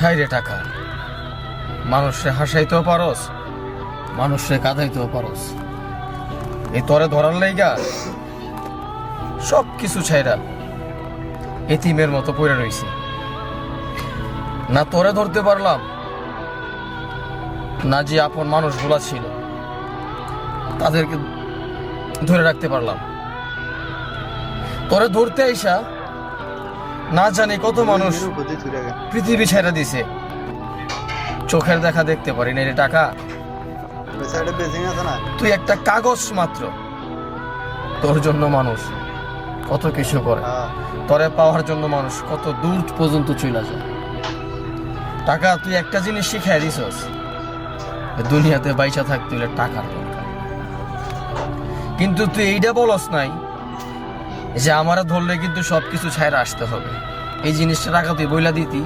High রে টাকা, মানুষে হাসাইতেও পারস, মানুষে কাঁদাইতেও পারস। এই তরে ধরার লাইগা সব কিছু ছাইরা এতিমের মতো পড়ে রইছি। না তোরে ধরতে পারলাম, না যে আপন মানুষগুলা ছিল তাদেরকে ধরে রাখতে পারলাম। তোরে ধরতে আইসা না জানি কত মানুষ পৃথিবী ছেড়ে দিছে। চোখের দেখা দেখতে পারি না রে টাকা। তুই একটা কাগজ মাত্র, তোর জন্য মানুষ কত কিছু করে, তোরে পাওয়ার জন্য মানুষ কত দূর পর্যন্ত চলে যায়। টাকা, তুই একটা জিনিস শিখাই দিছস, দুনিয়াতে বাইচা থাকতে হলে টাকার দরকার। কিন্তু তুই এইটা বলস নাই যে আমারা ধরলে কিন্তু সবকিছু ছাইরা আসতে হবে। এই জিনিসটা টাকা তুই বইলা দিতি,